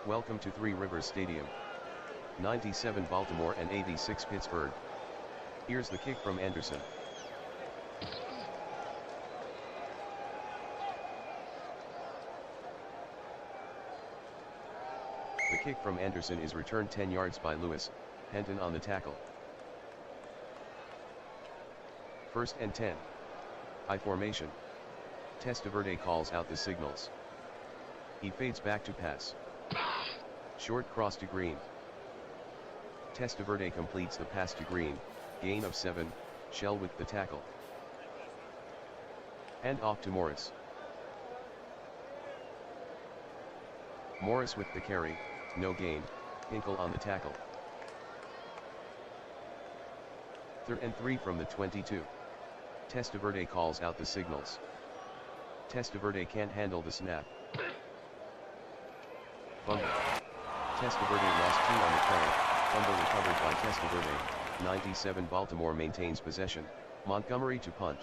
Welcome to Three Rivers Stadium. 97 Baltimore and 86 Pittsburgh. Here's the kick from Anderson. The kick from Anderson is returned 10 yards by Lewis, Henton on the tackle. First and 10. I formation. Testaverde calls out the signals. He fades back to pass. Short cross to Green. Testaverde completes the pass to Green, gain of 7, Shell with the tackle. And off to Morris. Morris with the carry, no gain, Hinkle on the tackle. 3rd and 3 from the 22. Testaverde calls out the signals. Testaverde can't handle the snap. Fumble. Testaverde lost 2 on the carry, fumble recovered by Testaverde. 97 Baltimore maintains possession, Montgomery to punt.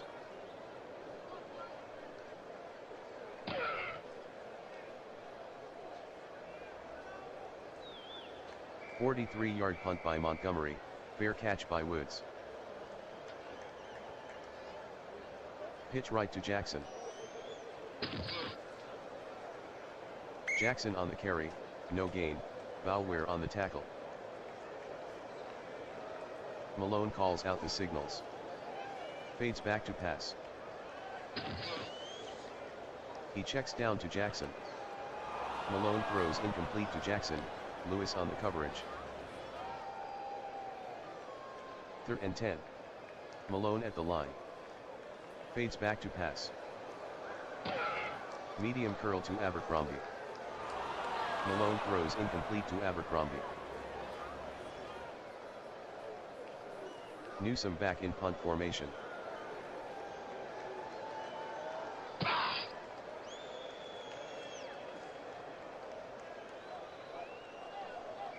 "43-yard punt by Montgomery, fair catch by Woods. Pitch right to Jackson. Jackson on the carry, no gain, Bauer on the tackle. Malone calls out the signals. Fades back to pass. He checks down to Jackson. Malone throws incomplete to Jackson, Lewis on the coverage. 3rd and 10. Malone at the line. Fades back to pass. Medium curl to Abercrombie. Malone throws incomplete to Abercrombie. Newsome back in punt formation.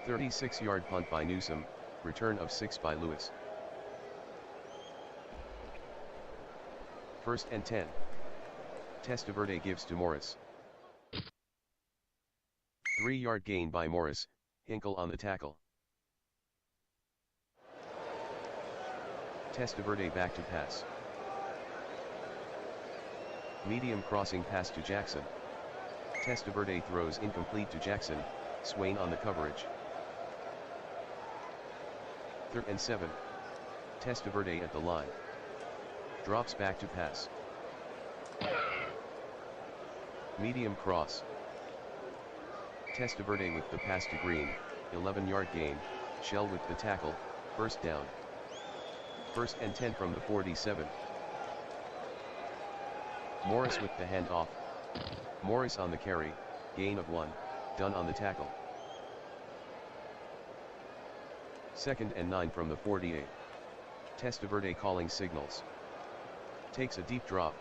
"36-yard punt by Newsome, return of 6 by Lewis. First and 10. Testaverde gives to Morris. 3-yard gain by Morris, Hinkle on the tackle. Testaverde back to pass. Medium crossing pass to Jackson. Testaverde throws incomplete to Jackson, Swain on the coverage. 3rd and 7. Testaverde at the line. Drops back to pass. Medium cross. Testaverde with the pass to Green, 11-yard gain, Shell with the tackle, first down. First and 10 from the 47. Morris with the handoff. Morris on the carry, gain of 1, Dunn on the tackle. 2nd and 9 from the 48. Testaverde calling signals. Takes a deep drop.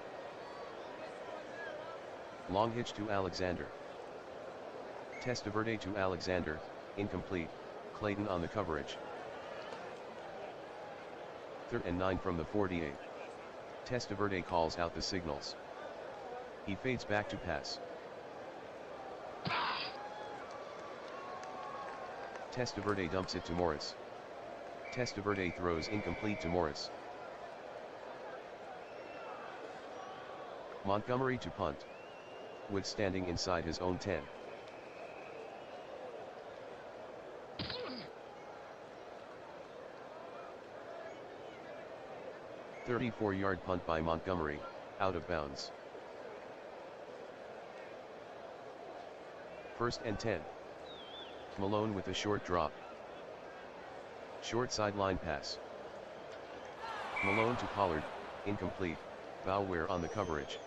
Long hitch to Alexander. Testaverde to Alexander, incomplete, Clayton on the coverage. 3rd and 9 from the 48. Testaverde calls out the signals. He fades back to pass. Testaverde dumps it to Morris. Testaverde throws incomplete to Morris. Montgomery to punt. Wood standing inside his own 10. "34-yard punt by Montgomery, out of bounds. First and 10. Malone with a short drop. Short sideline pass. Malone to Pollard, incomplete, Bauer on the coverage.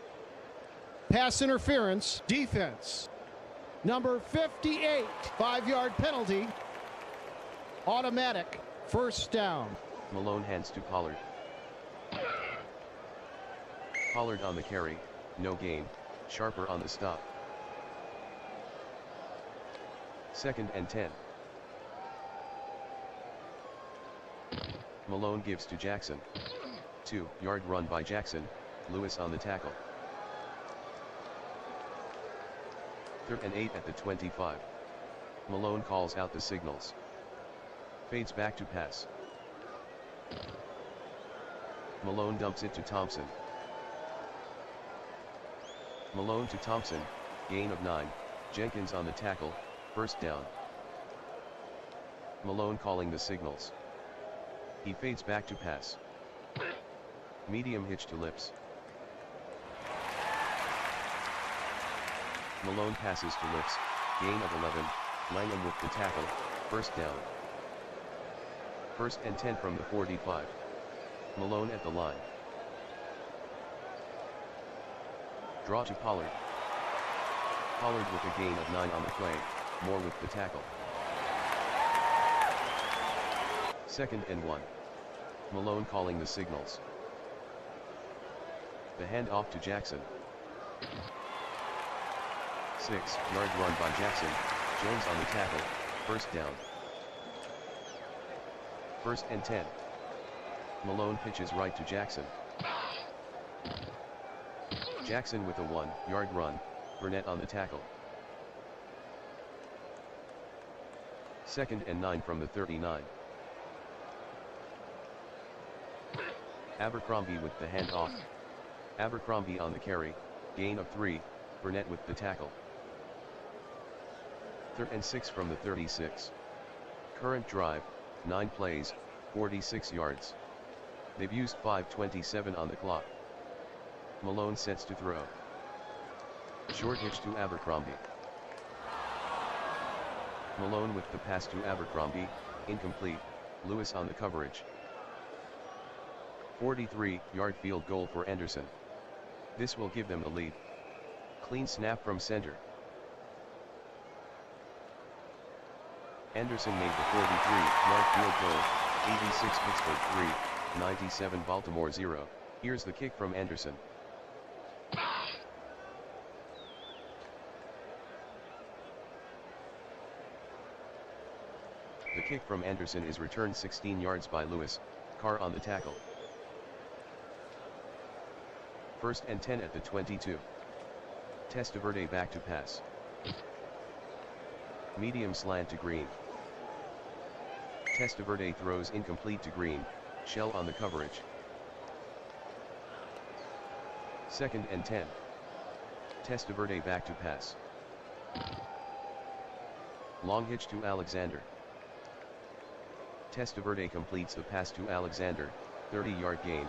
Pass interference, defense. Number 58, 5-yard penalty. Automatic, first down. Malone hands to Pollard. Pollard on the carry, no gain, Sharper on the stop. 2nd and 10. Malone gives to Jackson. 2-yard run by Jackson, Lewis on the tackle. 3rd and 8 at the 25. Malone calls out the signals. Fades back to pass. Malone dumps it to Thompson. Malone to Thompson, gain of 9, Jenkins on the tackle, first down. Malone calling the signals. He fades back to pass. Medium hitch to Lips. Malone passes to Lips, gain of 11, Langham with the tackle, first down. First and 10 from the 45. Malone at the line. Draw to Pollard. Pollard with a gain of 9 on the play, Moore with the tackle. Second and 1. Malone calling the signals. The handoff to Jackson. 6-yard run by Jackson, Jones on the tackle, first down. First and 10. Malone pitches right to Jackson. Jackson with a 1-yard run, Burnett on the tackle. Second and 9 from the 39. Abercrombie with the handoff. Abercrombie on the carry, gain of 3, Burnett with the tackle. Third and 6 from the 36. Current drive, 9 plays, 46 yards. They've used 5:27 on the clock. Malone sets to throw. Short hitch to Abercrombie. Malone with the pass to Abercrombie, incomplete, Lewis on the coverage. 43-yard field goal for Anderson. This will give them the lead. Clean snap from center. Anderson made the 43-yard field goal, 86 Pittsburgh 3, 97 Baltimore 0. Here's the kick from Anderson. The kick from Anderson is returned 16 yards by Lewis, Carr on the tackle. First and 10 at the 22. Testaverde back to pass. Medium slant to Green. Testaverde throws incomplete to Green, Shell on the coverage. Second and 10. Testaverde back to pass. Long hitch to Alexander. Testaverde completes the pass to Alexander, 30-yard gain,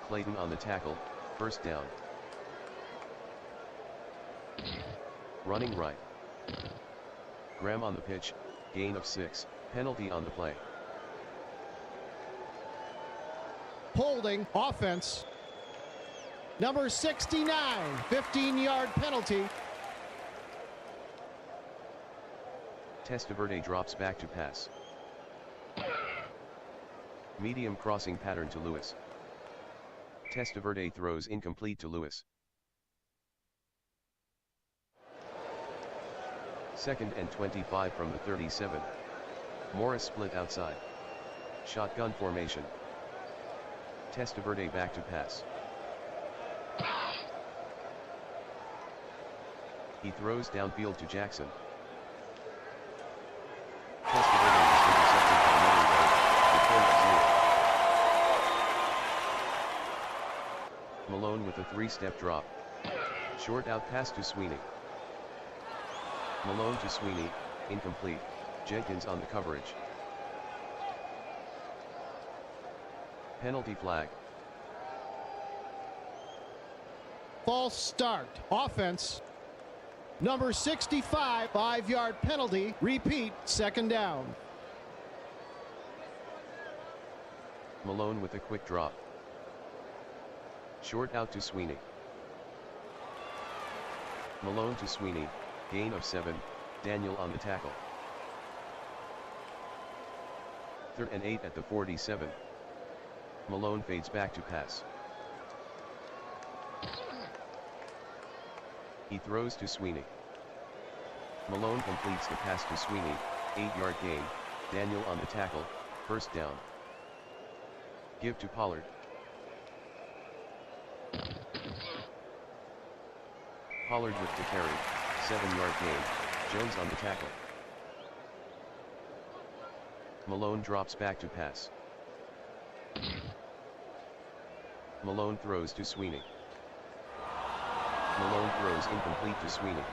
Clayton on the tackle, first down. Running right. Graham on the pitch, gain of 6, penalty on the play. Holding, offense. Number 69, 15-yard penalty. Testaverde drops back to pass. Medium crossing pattern to Lewis. Testaverde throws incomplete to Lewis. Second and 25 from the 37. Morris split outside. Shotgun formation. Testaverde back to pass. He throws downfield to Jackson. Testaverde is intercepted by Murray. Malone with a 3-step drop. Short out pass to Sweeney. Malone to Sweeney, incomplete, Jenkins on the coverage. Penalty flag. False start, offense. Number 65, 5-yard penalty, repeat, second down. Malone with a quick drop. Short out to Sweeney. Malone to Sweeney, gain of 7, Daniel on the tackle. Third and 8 at the 47. Malone fades back to pass. He throws to Sweeney. Malone completes the pass to Sweeney, 8-yard gain, Daniel on the tackle, first down. Give to Pollard. Pollard with the carry, 7-yard gain, Jones on the tackle. Malone drops back to pass. Malone throws to Sweeney. Malone throws incomplete to Sweeney.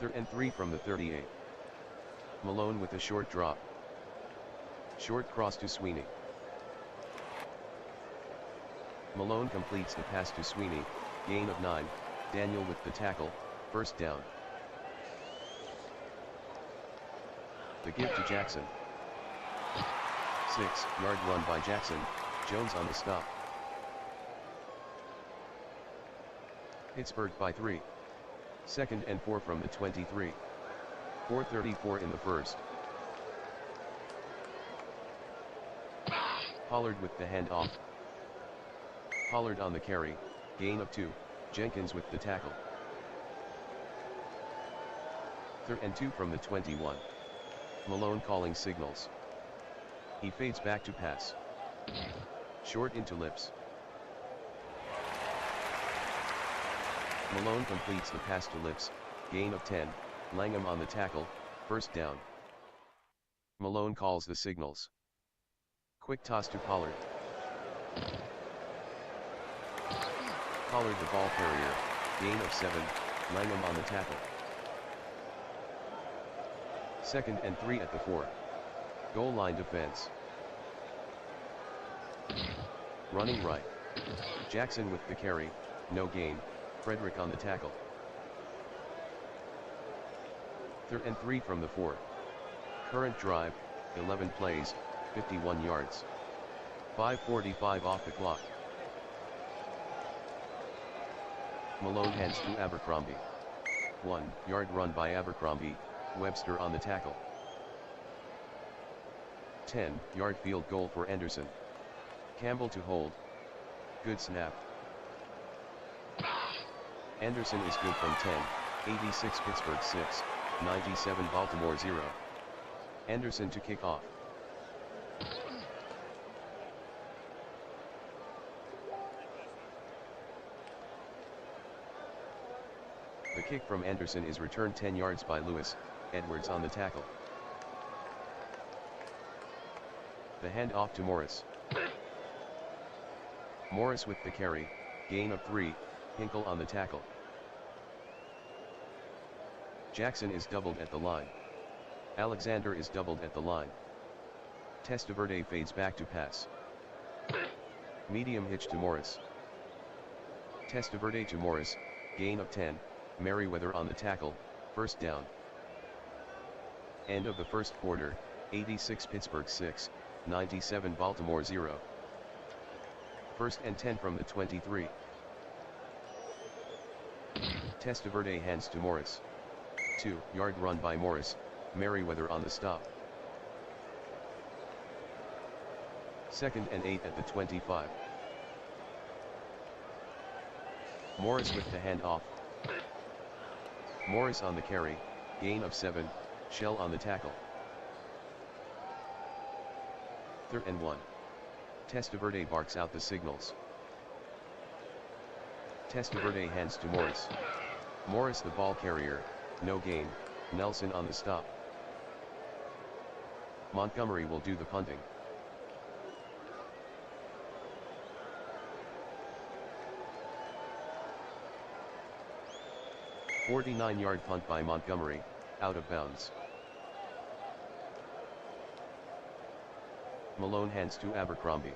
3rd and 3 from the 38. Malone with a short drop. Short cross to Sweeney. Malone completes the pass to Sweeney, gain of 9, Daniel with the tackle, first down. The give to Jackson. 6-yard run by Jackson, Jones on the stop. Pittsburgh by 3. 2nd and 4 from the 23. 4:34 in the first. Pollard with the handoff. Pollard on the carry, gain of 2, Jenkins with the tackle. 3rd and 2 from the 21. Malone calling signals. He fades back to pass. Short into Lips. Malone completes the pass to Lips, gain of 10, Langham on the tackle, first down. Malone calls the signals. Quick toss to Pollard. Pollard the ball carrier, gain of 7, Langham on the tackle. 2nd and 3 at the 4. Goal line defense. Running right. Jackson with the carry, no gain, Frederick on the tackle. 3rd and 3 from the 4. Current drive, 11 plays, 51 yards. 5:45 off the clock. Malone hands to Abercrombie. 1-yard run by Abercrombie, Webster on the tackle. 10-yard field goal for Anderson. Campbell to hold. Good snap. Anderson is good from 10, 86 Pittsburgh 6, 97 Baltimore 0. Anderson to kick off. The kick from Anderson is returned 10 yards by Lewis, Edwards on the tackle. The hand off to Morris. Morris with the carry, gain of 3, Hinkle on the tackle. Jackson is doubled at the line. Alexander is doubled at the line. Testaverde fades back to pass. Medium hitch to Morris. Testaverde to Morris, gain of 10, Merriweather on the tackle, first down. End of the first quarter, 86 Pittsburgh 6, 97 Baltimore 0. 1st and 10 from the 23. Testaverde hands to Morris. 2-yard run by Morris, Merriweather on the stop. 2nd and 8 at the 25. Morris with the handoff. Morris on the carry, gain of 7, Shell on the tackle. 3rd and 1. Testaverde barks out the signals. Testaverde hands to Morris. Morris the ball carrier, no gain, Nelson on the stop. Montgomery will do the punting. A 49-yard punt by Montgomery, out of bounds. Malone hands to Abercrombie.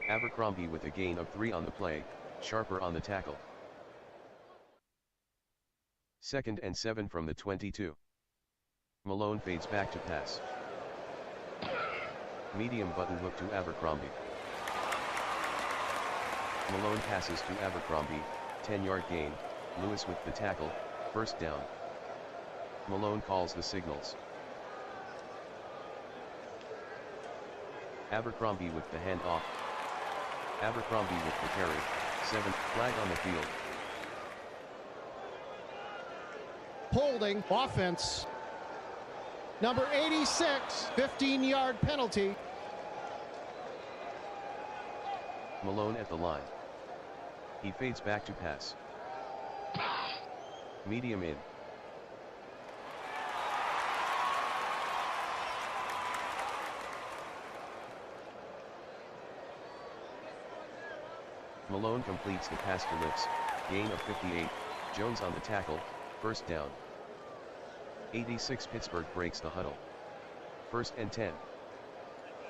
Abercrombie with a gain of 3 on the play, Sharper on the tackle. 2nd and 7 from the 22. Malone fades back to pass. Medium button hook to Abercrombie. Malone passes to Abercrombie, 10-yard gain, Lewis with the tackle, first down. Malone calls the signals. Abercrombie with the handoff. Abercrombie with the carry, 7, flag on the field. Holding, offense. Number 86, 15-yard penalty. Malone at the line. He fades back to pass. Medium in, Malone completes the pass to Lips, gain of 58, Jones on the tackle, first down. 86 Pittsburgh breaks the huddle. First and 10.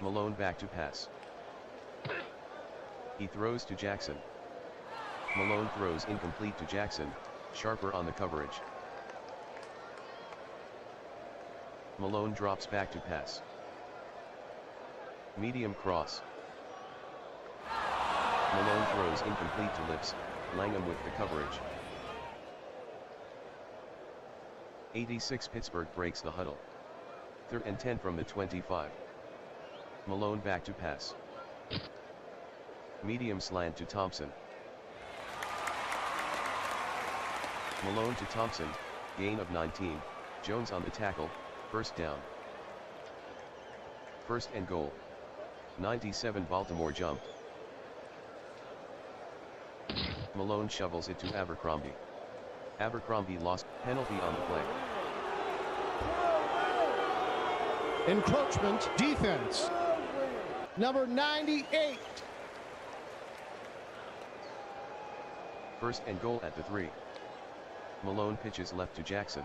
Malone back to pass. He throws to Jackson. Malone throws incomplete to Jackson, Sharper on the coverage. Malone drops back to pass. Medium cross. Malone throws incomplete to Lips, Langham with the coverage. 86 Pittsburgh breaks the huddle. Third and 10 from the 25. Malone back to pass. Medium slant to Thompson. Malone to Thompson, gain of 19, Jones on the tackle, first down. First and goal. 97 Baltimore jumped. Malone shovels it to Abercrombie. Abercrombie lost, penalty on the play. Encroachment defense. Number 98. First and goal at the 3. Malone pitches left to Jackson.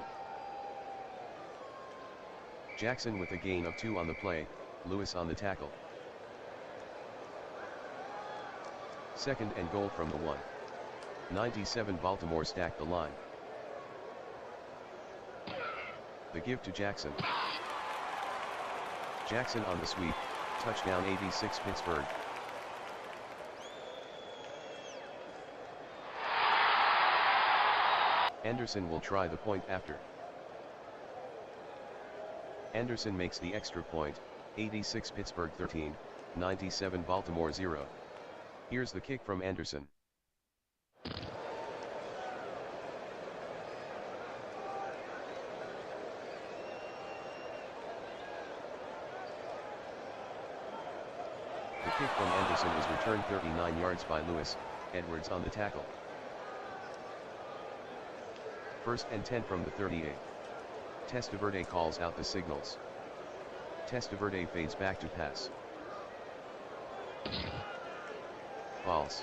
Jackson with a gain of 2 on the play, Lewis on the tackle. Second and goal from the 1. 97 Baltimore stacked the line. The give to Jackson. Jackson on the sweep, touchdown 86 Pittsburgh. Anderson will try the point after. Anderson makes the extra point, 86 Pittsburgh 13, 97 Baltimore 0. Here's the kick from Anderson. The kick from Anderson is returned 39 yards by Lewis, Edwards on the tackle. First and 10 from the 38. Testaverde calls out the signals. Testaverde fades back to pass. False.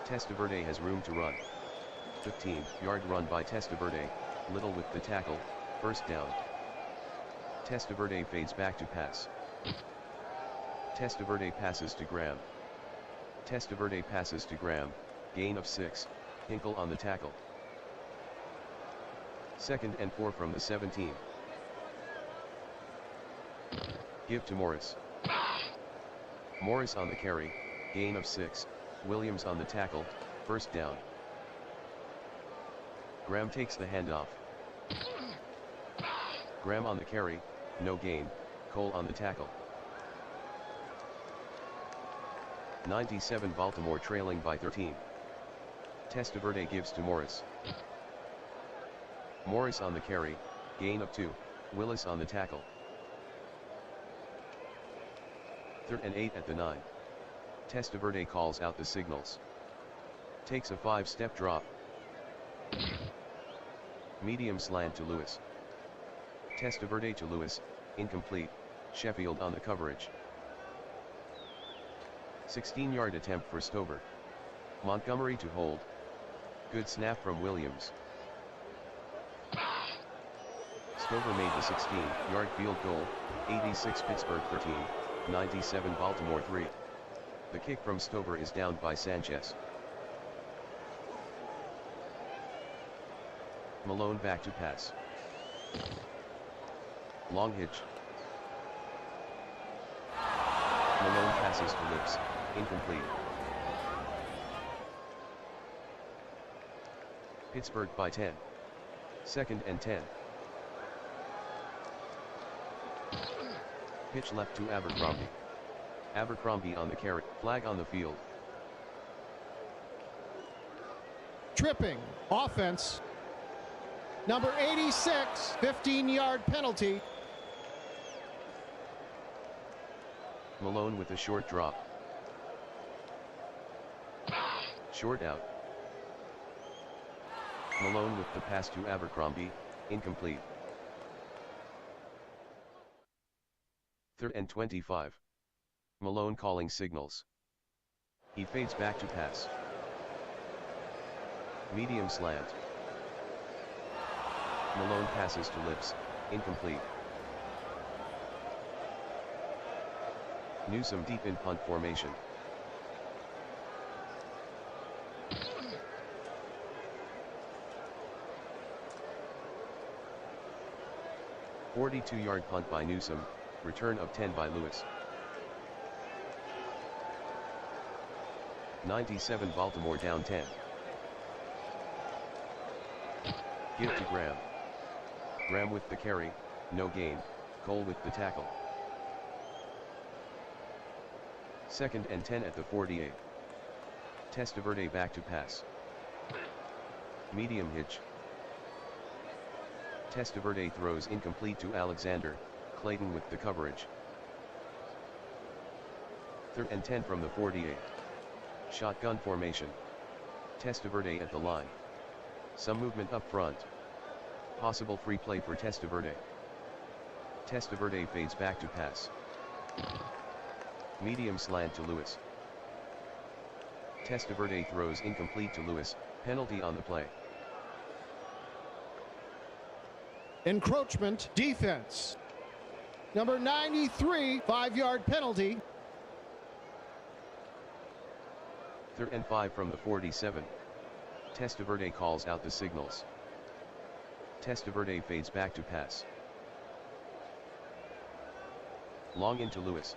Testaverde has room to run. 15-yard run by Testaverde, Little with the tackle, first down. Testaverde fades back to pass. Testaverde passes to Graham. Testaverde passes to Graham, gain of 6, Hinkle on the tackle. Second and 4 from the 17. Give to Morris. Morris on the carry, gain of 6, Williams on the tackle, first down. Graham takes the handoff. Graham on the carry, no gain, Cole on the tackle. 97 Baltimore trailing by 13. Testaverde gives to Morris. Morris on the carry, gain of 2, Willis on the tackle. Third and 8 at the 9. Testaverde calls out the signals. Takes a 5-step drop. Medium slant to Lewis. Testaverde to Lewis, incomplete, Sheffield on the coverage. 16-yard attempt for Stover. Montgomery to hold. Good snap from Williams. Stover made the 16-yard field goal, 86 Pittsburgh 13, 97 Baltimore 3. The kick from Stover is downed by Sanchez. Malone back to pass. Long hitch. Malone passes to Lips, incomplete. Pittsburgh by 10. Second and 10. Pitch left to Abercrombie. Abercrombie on the carry, flag on the field. Tripping, offense. Number 86, 15-yard penalty. Malone with a short drop. Short out. Malone with the pass to Abercrombie, incomplete. Third and 25. Malone calling signals. He fades back to pass. Medium slant. Malone passes to Lips, incomplete. Newsome deep in punt formation. "42-yard punt by Newsome, return of 10 by Lewis." 97 Baltimore down 10. Give to Graham. Graham with the carry, no gain, Cole with the tackle. 2nd and 10 at the 48. Testaverde back to pass. Medium hitch. Testaverde throws incomplete to Alexander, Clayton with the coverage. 3rd and 10 from the 48. Shotgun formation. Testaverde at the line. Some movement up front. Possible free play for Testaverde. Testaverde fades back to pass. Medium slant to Lewis. Testaverde throws incomplete to Lewis, penalty on the play. Encroachment defense. Number 93, 5-yard penalty. 3rd and 5 from the 47. Testaverde calls out the signals. Testaverde fades back to pass. Long into Lewis.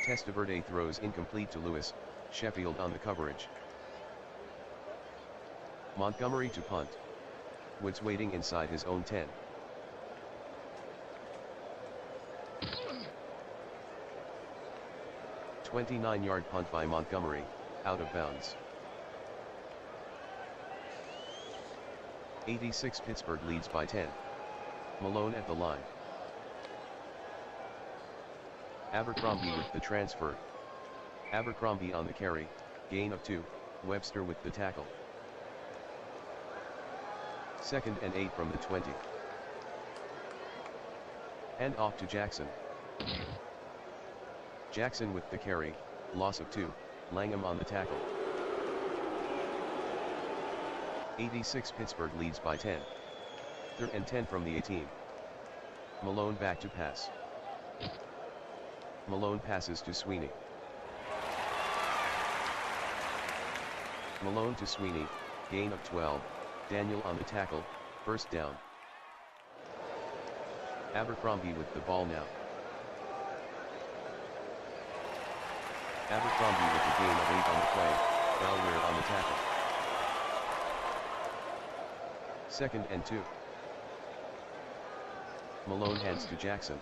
Testaverde throws incomplete to Lewis, Sheffield on the coverage. Montgomery to punt. Woods waiting inside his own 10. "29-yard punt by Montgomery, out of bounds." 86 Pittsburgh leads by 10. Malone at the line. Abercrombie with the transfer. Abercrombie on the carry, gain of 2, Webster with the tackle. 2nd and 8 from the 20. Hand off to Jackson. Jackson with the carry, loss of 2, Langham on the tackle. 86 Pittsburgh leads by 10. 3rd and 10 from the 18. Malone back to pass. Malone passes to Sweeney. Malone to Sweeney, gain of 12, Daniel on the tackle, 1st down. Abercrombie with the ball now. Abercrombie with the gain of 8 on the play, Bauer on the tackle. 2nd and 2. Malone hands to Jackson.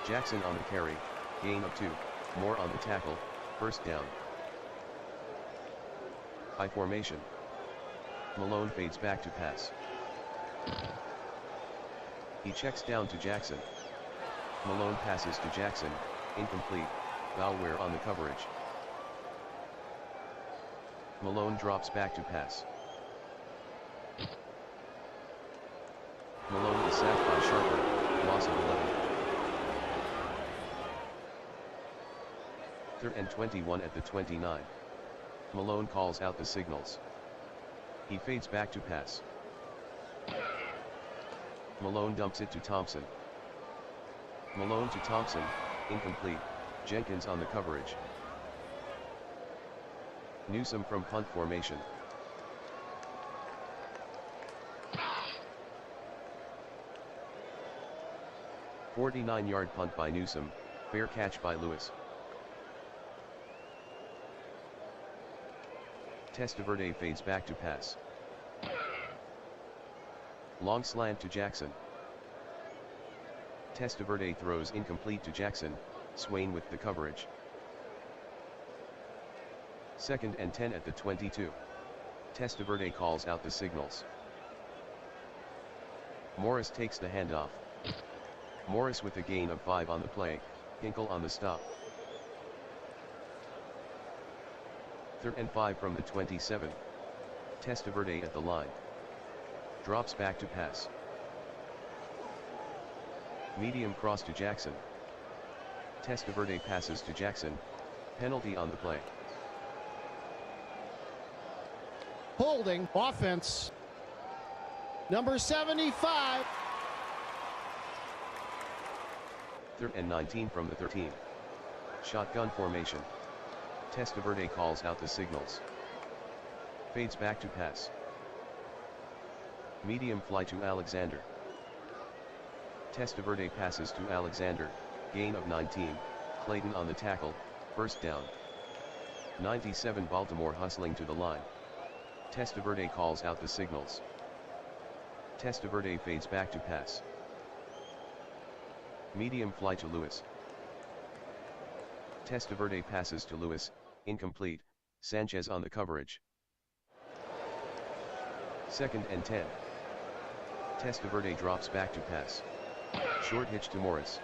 Jackson on the carry, gain of 2, Moore on the tackle, 1st down. I formation. Malone fades back to pass. He checks down to Jackson. Malone passes to Jackson, incomplete, Bauer on the coverage. Malone drops back to pass. Malone is sacked by Sharper, loss of 11. 3rd and 21 at the 29. Malone calls out the signals. He fades back to pass. Malone dumps it to Thompson. Malone to Thompson, incomplete, Jenkins on the coverage. Newsome from punt formation. "49-yard punt by Newsome, fair catch by Lewis." Testaverde fades back to pass. Long slant to Jackson. Testaverde throws incomplete to Jackson, Swain with the coverage. 2nd and 10 at the 22. Testaverde calls out the signals. Morris takes the handoff. Morris with a gain of 5 on the play, Hinkle on the stop. 3rd and 5 from the 27. Testaverde at the line. Drops back to pass. Medium cross to Jackson. Testaverde passes to Jackson, Penalty on the play. Holding. Offense. Number 75. 3rd and 19 from the 13. Shotgun formation. Testaverde calls out the signals. Fades back to pass. Medium fly to Alexander. Testaverde passes to Alexander, gain of 19, Clayton on the tackle, first down. 97 Baltimore hustling to the line. Testaverde calls out the signals. Testaverde fades back to pass. Medium fly to Lewis. Testaverde passes to Lewis, incomplete, Sanchez on the coverage. 2nd and 10. Testaverde drops back to pass. Short hitch to Morris.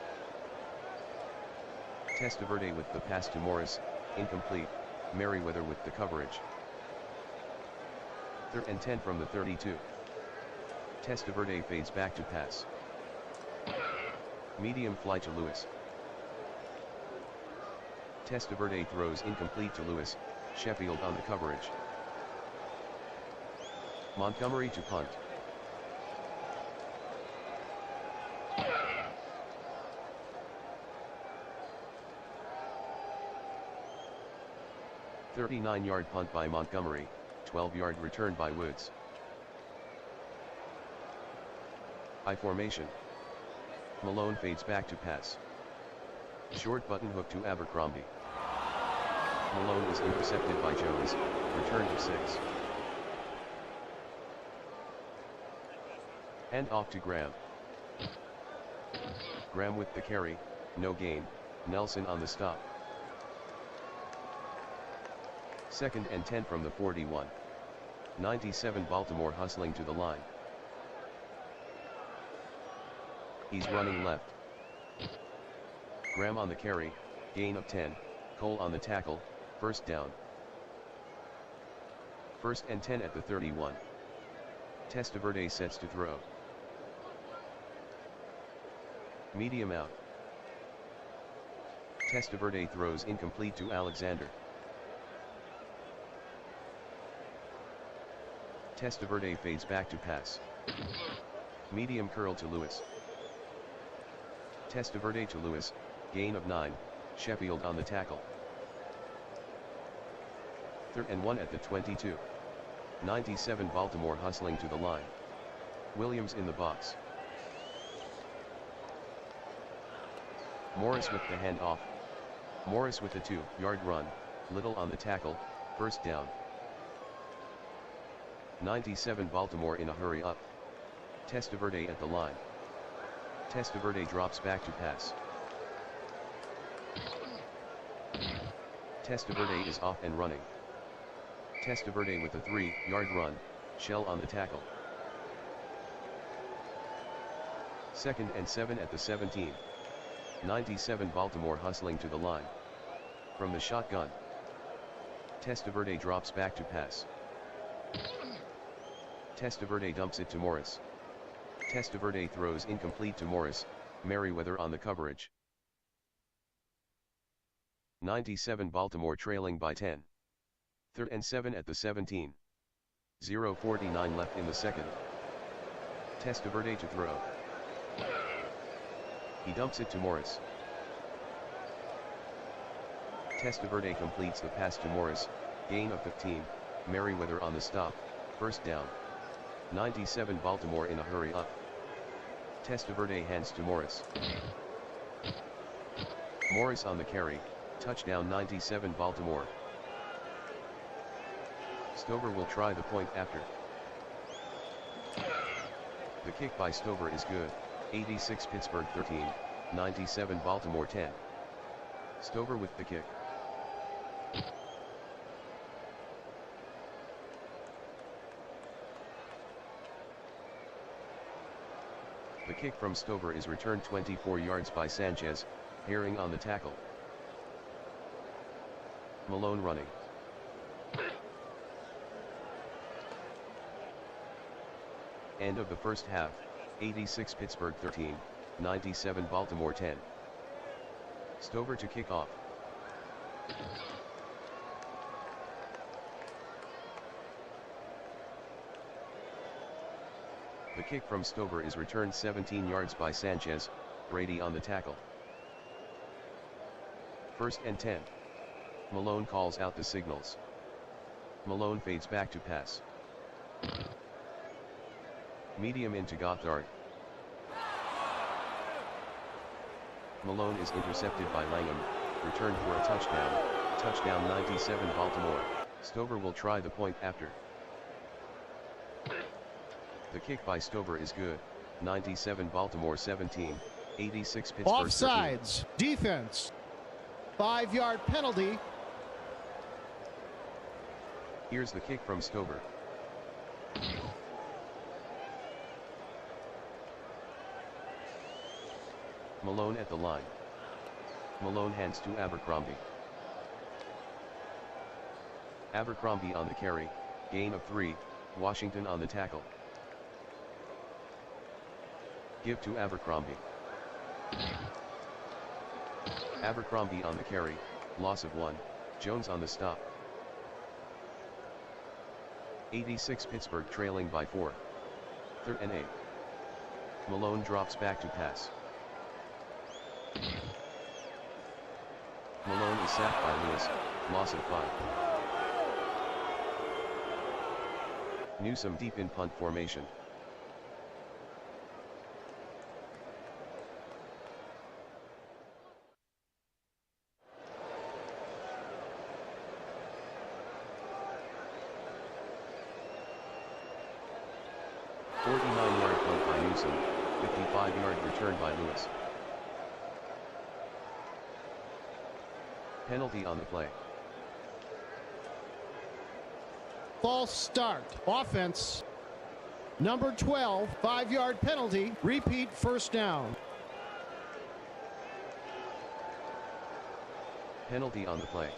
Testaverde with the pass to Morris, incomplete, Merriweather with the coverage. 3rd and 10 from the 32. Testaverde fades back to pass. Medium fly to Lewis. Testaverde throws incomplete to Lewis, Sheffield on the coverage. Montgomery to punt. "39-yard punt by Montgomery, 12-yard return by Woods." I formation. Malone fades back to pass. Short button hook to Abercrombie. Malone is intercepted by Jones, return to 6. Hand off to Graham. Graham with the carry, no gain, Nelson on the stop. 2nd and 10 from the 41. 97 Baltimore hustling to the line. He's running left. Graham on the carry, gain of 10, Cole on the tackle, first down. 1st and 10 at the 31. Testaverde sets to throw. Medium out. Testaverde throws incomplete to Alexander. Testaverde fades back to pass. Medium curl to Lewis. Testaverde to Lewis, gain of 9, Sheffield on the tackle. 3rd and 1 at the 22. 97 Baltimore hustling to the line. Williams in the box. Morris with the handoff. Morris with the 2-yard run, Little on the tackle, first down. 97 Baltimore in a hurry up. Testaverde at the line. Testaverde drops back to pass. Testaverde is off and running. Testaverde with a 3-yard run, Shell on the tackle. 2nd and 7 at the 17. 97 Baltimore hustling to the line. From the shotgun. Testaverde drops back to pass. Testaverde dumps it to Morris. Testaverde throws incomplete to Morris, Merriweather on the coverage. 97 Baltimore trailing by 10. 3rd and 7 at the 17. 0:49 left in the second. Testaverde to throw. He dumps it to Morris. Testaverde completes the pass to Morris, gain of 15, Merriweather on the stop, first down. 97 Baltimore in a hurry up. Testaverde hands to Morris. Morris on the carry, touchdown 97 Baltimore. Stover will try the point after. The kick by Stover is good, 86 Pittsburgh 13, 97 Baltimore 10. Stover with the kick. The kick from Stover is returned 24 yards by Sanchez, Herring on the tackle. Malone running. End of the first half, 86 Pittsburgh 13, 97 Baltimore 10. Stover to kick off. The kick from Stover is returned 17 yards by Sanchez, Brady on the tackle. 1st and 10. Malone calls out the signals. Malone fades back to pass. Medium into Gothard. Malone is intercepted by Langham, returned for a touchdown, touchdown 97 Baltimore. Stover will try the point after. The kick by Stover is good, 97 Baltimore 17, 86 Pittsburgh 13. Offsides, defense, 5-yard penalty. Here's the kick from Stover. Malone at the line. Malone hands to Abercrombie. Abercrombie on the carry, gain of 3, Washington on the tackle. Give to Abercrombie. Abercrombie on the carry, loss of 1, Jones on the stop. 86 Pittsburgh trailing by 4. 3rd and 8. Malone drops back to pass. Malone is sacked by Lewis, loss of 5. Newsome deep in punt formation. Yard punt by Newsome, 55-yard return by Lewis. Penalty on the play. False start. Offense. Number 12, 5-yard penalty. Repeat 1st down. Penalty on the play.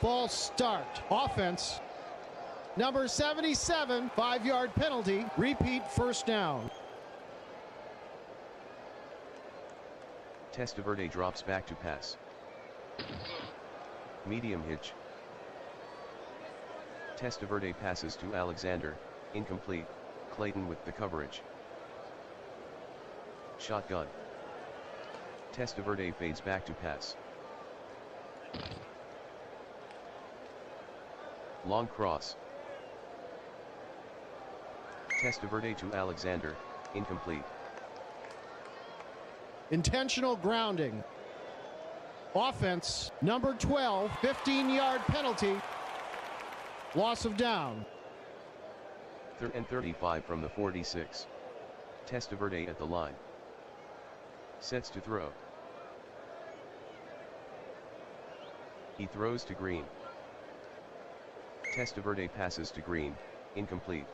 False start. Offense. Number 77, 5-yard penalty. Repeat 1st down. Testaverde drops back to pass. Medium hitch. Testaverde passes to Alexander, incomplete, Clayton with the coverage. Shotgun. Testaverde fades back to pass. Long cross. Testaverde to Alexander, incomplete. Intentional grounding. Offense, number 12, 15-yard penalty. Loss of down. 3rd and 35 from the 46. Testaverde at the line. Sets to throw. He throws to Green. Testaverde passes to Green, incomplete.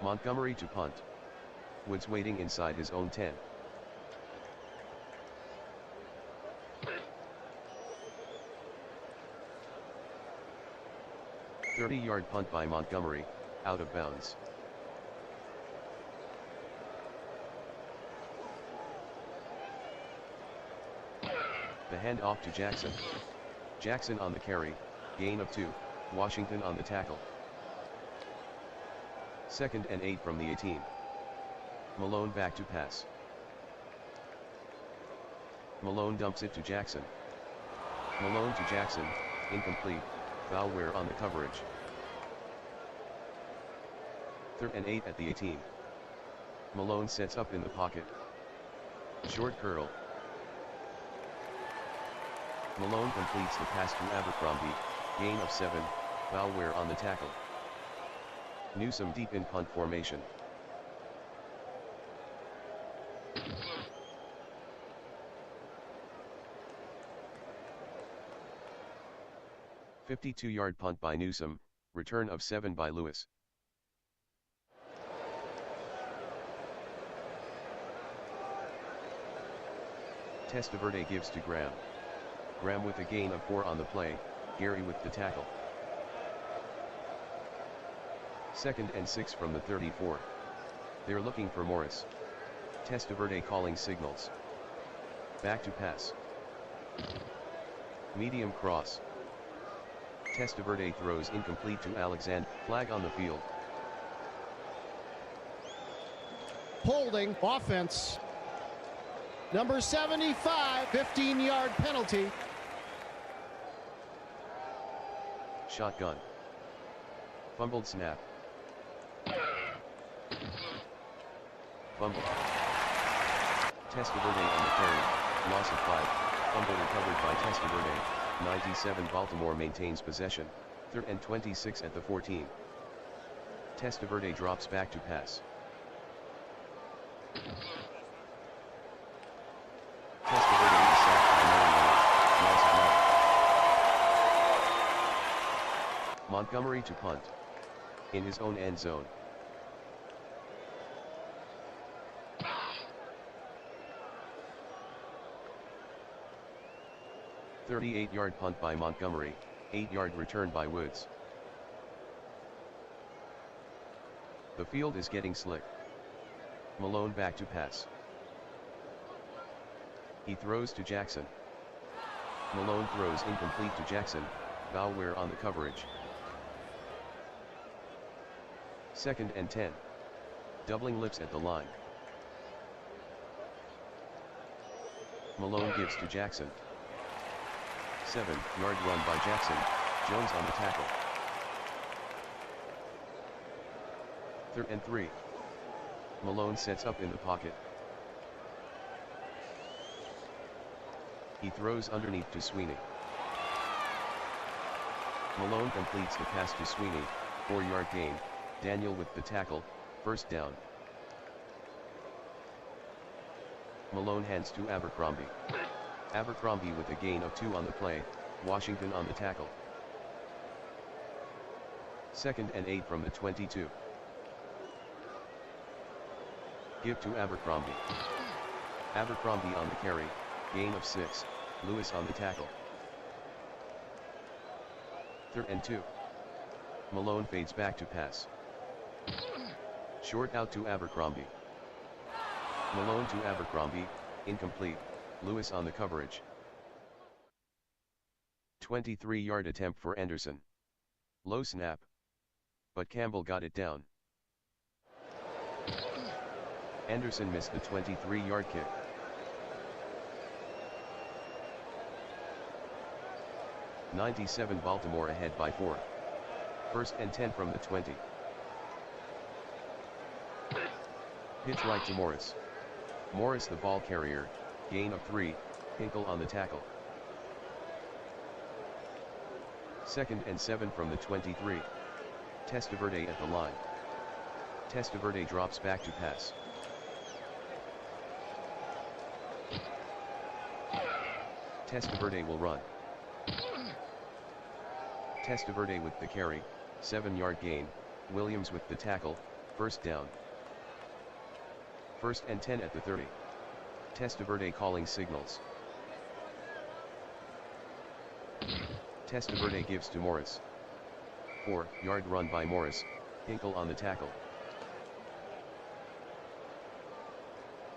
Montgomery to punt. Woods waiting inside his own 10. .30-yard punt by Montgomery, out of bounds. The handoff to Jackson. Jackson on the carry, gain of 2, Washington on the tackle. 2nd and 8 from the 18. Malone back to pass. Malone dumps it to Jackson. Malone to Jackson, incomplete, Bauer on the coverage. 3rd and 8 at the 18. Malone sets up in the pocket. Short curl. Malone completes the pass to Abercrombie, gain of 7, Bauer on the tackle. Newsome deep in punt formation. .52-yard punt by Newsome, return of 7 by Lewis. Testaverde gives to Graham. Graham with a gain of 4 on the play, Gary with the tackle. 2nd and 6 from the 34. They're looking for Morris. Testaverde calling signals. Back to pass. Medium cross. Testaverde throws incomplete to Alexander. Flag on the field. Holding offense. Number 75, 15-yard penalty. Shotgun. Fumbled snap. Fumble. Testaverde on the carry. Loss of 5. Fumble recovered by Testaverde. 97 Baltimore maintains possession. 3rd and 26 at the 14. Testaverde drops back to pass. Testaverde is sacked by Mariota. Loss of 9. Montgomery to punt. In his own end zone. .38-yard punt by Montgomery, 8-yard return by Woods. The field is getting slick. Malone back to pass. He throws to Jackson. Malone throws incomplete to Jackson, Bauer on the coverage. 2nd and 10. Doubling lips at the line. Malone gives to Jackson. 7-yard run by Jackson, Jones on the tackle. 3rd and 3. Malone sets up in the pocket. He throws underneath to Sweeney. Malone completes the pass to Sweeney, 4-yard gain, Daniel with the tackle, 1st down. Malone hands to Abercrombie. Abercrombie with a gain of 2 on the play, Washington on the tackle. 2nd and 8 from the 22. Give to Abercrombie. Abercrombie on the carry, gain of 6, Lewis on the tackle. 3rd and 2. Malone fades back to pass. Short out to Abercrombie. Malone to Abercrombie, incomplete, Lewis on the coverage. 23-yard attempt for Anderson. Low snap. But Campbell got it down. Anderson missed the 23-yard kick. .97 Baltimore ahead by 4. 1st and 10 from the 20. Pitch right to Morris. Morris the ball carrier, gain of 3, Hinkle on the tackle. 2nd and 7 from the 23. Testaverde at the line. Testaverde drops back to pass. Testaverde will run. Testaverde with the carry, 7-yard gain, Williams with the tackle, 1st down. 1st and 10 at the 30. Testaverde calling signals. Testaverde gives to Morris. 4-yard run by Morris, Hinkle on the tackle.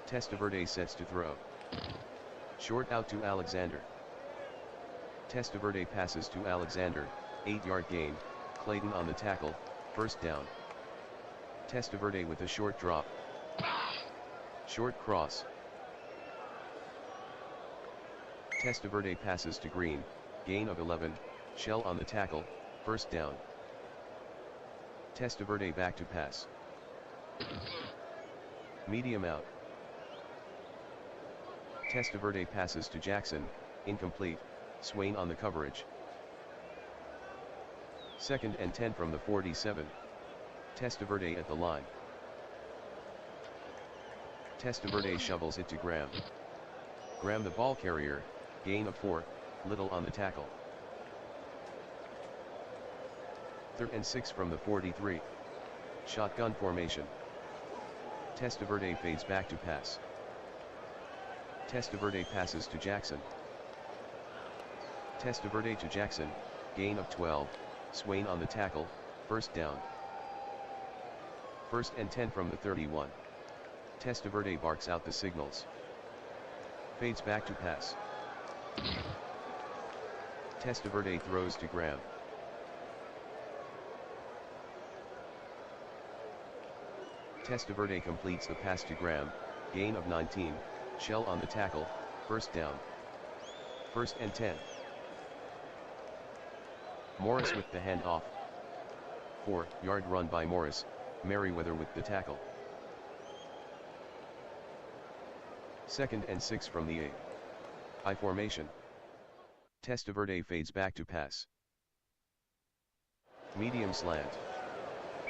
Testaverde sets to throw. Short out to Alexander. Testaverde passes to Alexander, 8-yard gain, Clayton on the tackle, 1st down. Testaverde with a short drop. Short cross. Testaverde passes to Green, gain of 11, Shell on the tackle, 1st down. Testaverde back to pass. Medium out. Testaverde passes to Jackson, incomplete, Swain on the coverage. 2nd and 10 from the 47. Testaverde at the line. Testaverde shovels it to Graham. Graham the ball carrier, gain of 4, Little on the tackle. 3rd and 6 from the 43. Shotgun formation. Testaverde fades back to pass. Testaverde passes to Jackson. Testaverde to Jackson, gain of 12, Swain on the tackle, 1st down. 1st and 10 from the 31. Testaverde barks out the signals. Fades back to pass. Testaverde throws to Graham. Testaverde completes the pass to Graham, gain of 19, Shell on the tackle, first down. 1st and 10. Morris with the handoff. 4-yard run by Morris, Merriweather with the tackle. 2nd and 6 from the 8. I formation. Testaverde fades back to pass. Medium slant.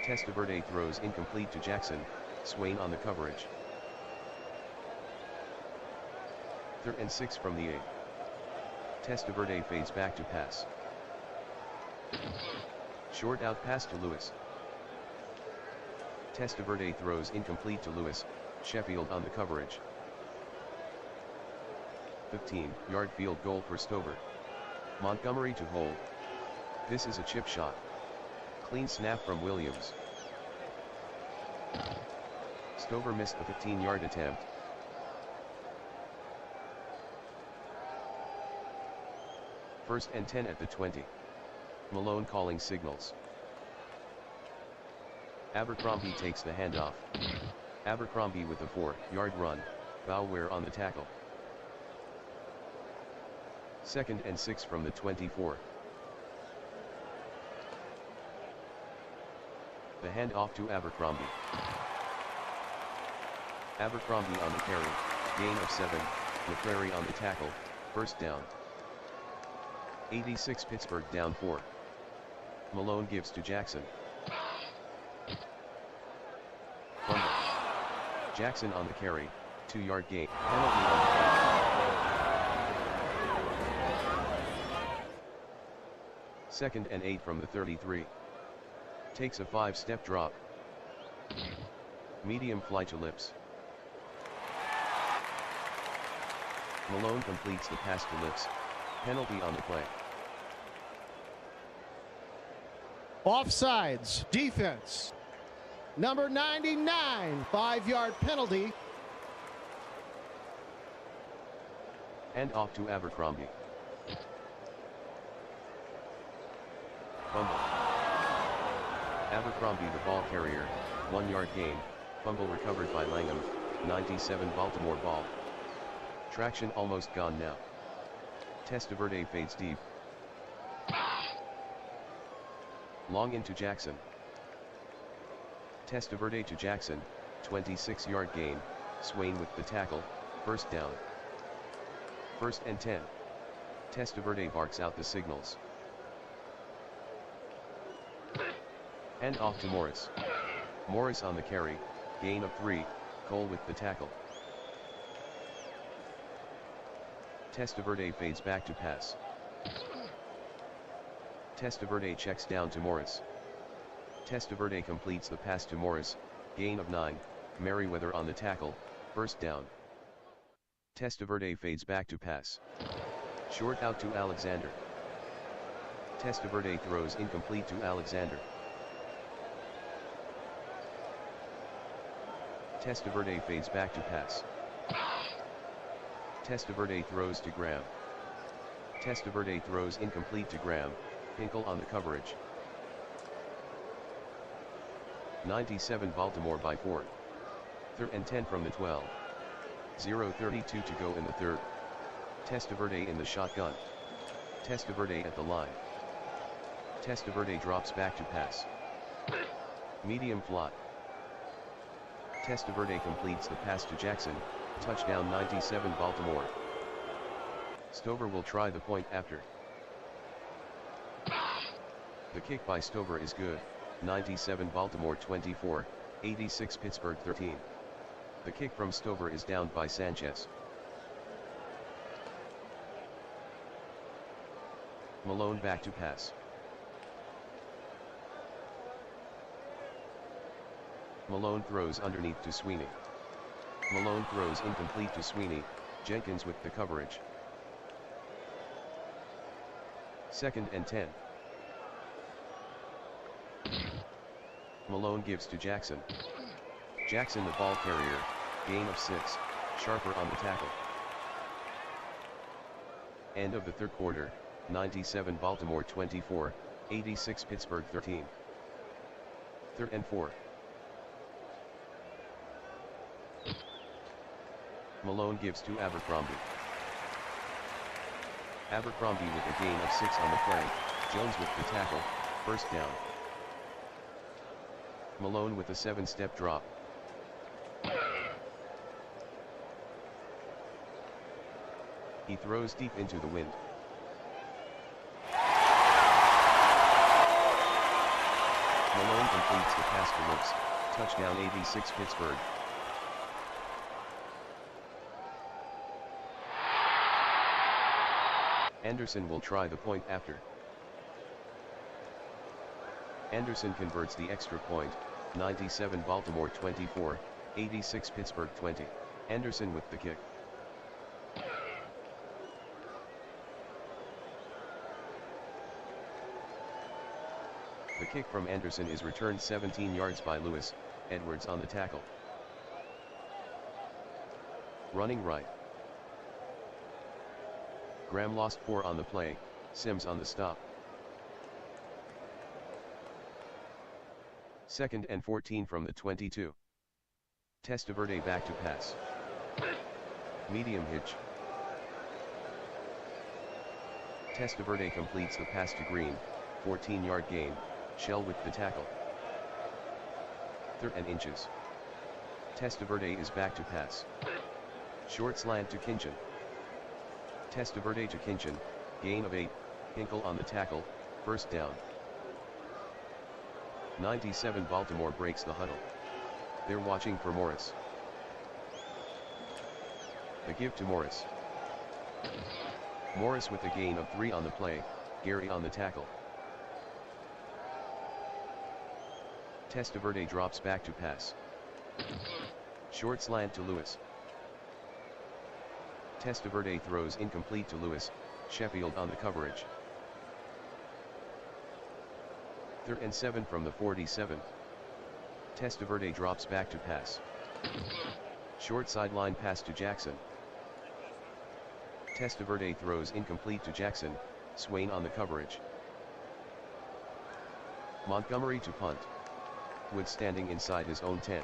Testaverde throws incomplete to Jackson, Swain on the coverage. 3rd and 6 from the 8. Testaverde fades back to pass. Short out pass to Lewis. Testaverde throws incomplete to Lewis, Sheffield on the coverage. 15-yard field goal for Stover. Montgomery to hold. This is a chip shot. Clean snap from Williams. Stover missed the 15-yard attempt. First and 10 at the 20. Malone calling signals. Abercrombie takes the handoff. Abercrombie with a 4-yard run, Bauer on the tackle. 2nd and 6 from the 24. The handoff to Abercrombie. Abercrombie on the carry, gain of 7, McCrary on the tackle, first down. 86 Pittsburgh down 4. Malone gives to Jackson. Fumble. Jackson on the carry, 2-yard gain, penalty on the carry. 2nd and 8 from the 33. Takes a 5-step drop. Medium fly to Lips. Malone completes the pass to Lips. Penalty on the play. Offsides, defense. Number 99, 5-yard penalty. And off to Abercrombie. Fumble. Abercrombie the ball carrier, 1-yard gain, fumble recovered by Langham, 97 Baltimore ball. Traction almost gone now. Testaverde fades deep. Long into Jackson. Testaverde to Jackson, 26-yard gain, Swain with the tackle, first down. 1st and 10. Testaverde barks out the signals. And off to Morris. Morris on the carry, gain of 3, Cole with the tackle. Testaverde fades back to pass. Testaverde checks down to Morris. Testaverde completes the pass to Morris, gain of 9, Merriweather on the tackle, first down. Testaverde fades back to pass. Short out to Alexander. Testaverde throws incomplete to Alexander. Testaverde fades back to pass. Testaverde throws to Graham. Testaverde throws incomplete to Graham, Hinkle on the coverage. 97 Baltimore by 4. 3rd and 10 from the 12. 0:32 to go in the 3rd. Testaverde in the shotgun. Testaverde at the line. Testaverde drops back to pass. Medium fly. Testaverde completes the pass to Jackson, touchdown 97 Baltimore. Stover will try the point after. The kick by Stover is good, 97 Baltimore 24, 86 Pittsburgh 13. The kick from Stover is downed by Sanchez. Malone back to pass. Malone throws underneath to Sweeney. Malone throws incomplete to Sweeney, Jenkins with the coverage. 2nd and 10. Malone gives to Jackson. Jackson the ball carrier, gain of 6, Sharper on the tackle. End of the third quarter, 97 Baltimore 24, 86 Pittsburgh 13. 3rd and 4. Malone gives to Abercrombie. Abercrombie with a gain of 6 on the play, Jones with the tackle, first down. Malone with a 7-step drop. He throws deep into the wind. Malone completes the pass to Lewis, touchdown 86 Pittsburgh. Anderson will try the point after. Anderson converts the extra point, 97 Baltimore 24, 86 Pittsburgh 20. Anderson with the kick. The kick from Anderson is returned 17 yards by Lewis, Edwards on the tackle. Running right. Graham lost 4 on the play, Sims on the stop. 2nd and 14 from the 22. Testaverde back to pass. Medium hitch. Testaverde completes the pass to Green, 14-yard gain, Shell with the tackle. 3rd and inches. Testaverde is back to pass. Short slant to Kinchin. Testaverde to Kinchin, gain of 8, Hinkle on the tackle, first down. 97 Baltimore breaks the huddle. They're watching for Morris. The give to Morris. Morris with a gain of 3 on the play, Gary on the tackle. Testaverde drops back to pass. Short slant to Lewis. Testaverde throws incomplete to Lewis, Sheffield on the coverage. 3rd and 7 from the 47. Testaverde drops back to pass. Short sideline pass to Jackson. Testaverde throws incomplete to Jackson, Swain on the coverage. Montgomery to punt. Wood standing inside his own 10.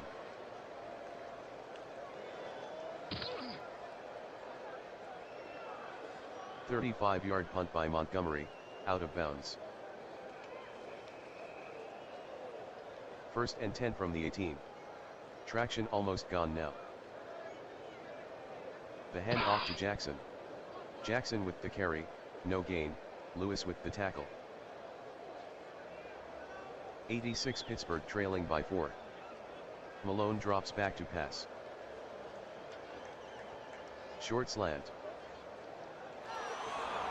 A 35-yard punt by Montgomery, out of bounds. 1st and 10 from the 18. Traction almost gone now. The handoff to Jackson. Jackson with the carry, no gain, Lewis with the tackle. 86 Pittsburgh trailing by 4. Malone drops back to pass. Short slant.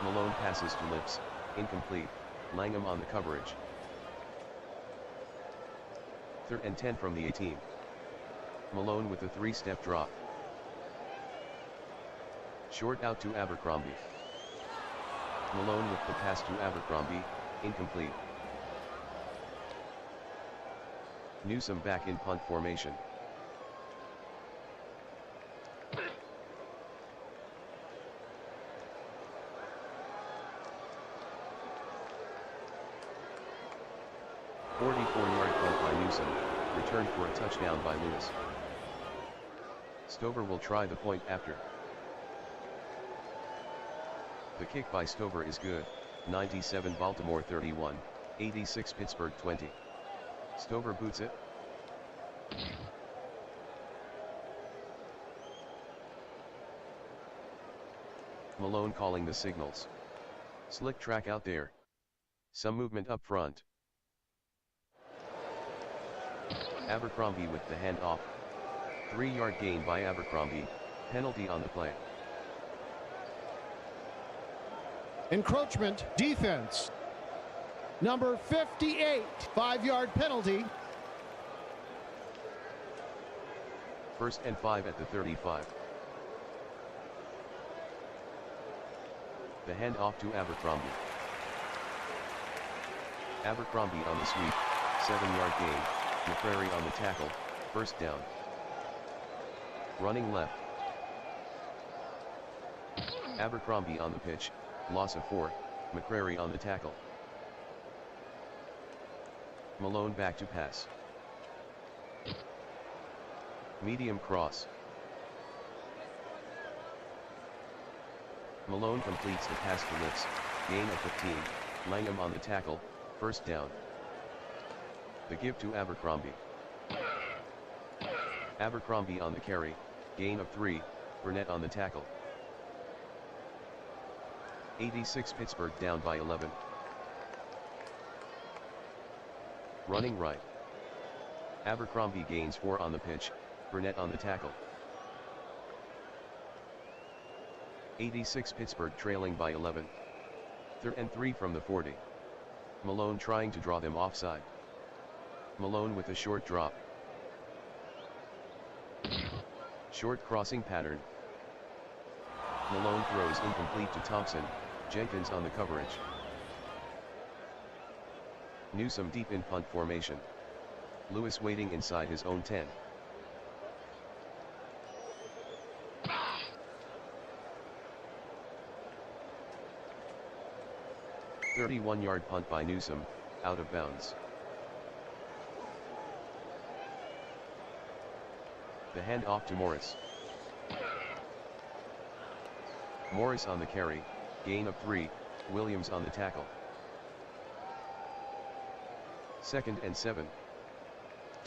Malone passes to Lips, incomplete, Langham on the coverage. 3rd and 10 from the 18. Malone with a 3-step drop. Short out to Abercrombie. Malone with the pass to Abercrombie, incomplete. Newsome back in punt formation. A 44-yard punt by Newsome, returned for a touchdown by Lewis. Stover will try the point after. The kick by Stover is good, 97 Baltimore 31, 86 Pittsburgh 20. Stover boots it. Malone calling the signals. Slick track out there. Some movement up front. Abercrombie with the handoff. 3-yard gain by Abercrombie, penalty on the play. Encroachment, defense. Number 58, 5-yard penalty. 1st and 5 at the 35. The handoff to Abercrombie. Abercrombie on the sweep, 7-yard gain, McCrary on the tackle, first down. Running left. Abercrombie on the pitch, loss of 4, McCrary on the tackle. Malone back to pass. Medium cross. Malone completes the pass to Lips, gain of 15, Langham on the tackle, first down. The give to Abercrombie. Abercrombie on the carry, gain of 3, Burnett on the tackle. 86 Pittsburgh down by 11. Running right. Abercrombie gains 4 on the pitch, Burnett on the tackle. 86 Pittsburgh trailing by 11. 3rd and 3 from the 40. Malone trying to draw them offside. Malone with a short drop. Short crossing pattern. Malone throws incomplete to Thompson, Jenkins on the coverage. Newsome deep in punt formation. Lewis waiting inside his own 10. .31-yard punt by Newsome, out of bounds. The handoff to Morris. Morris on the carry, gain of 3, Williams on the tackle. 2nd and 7.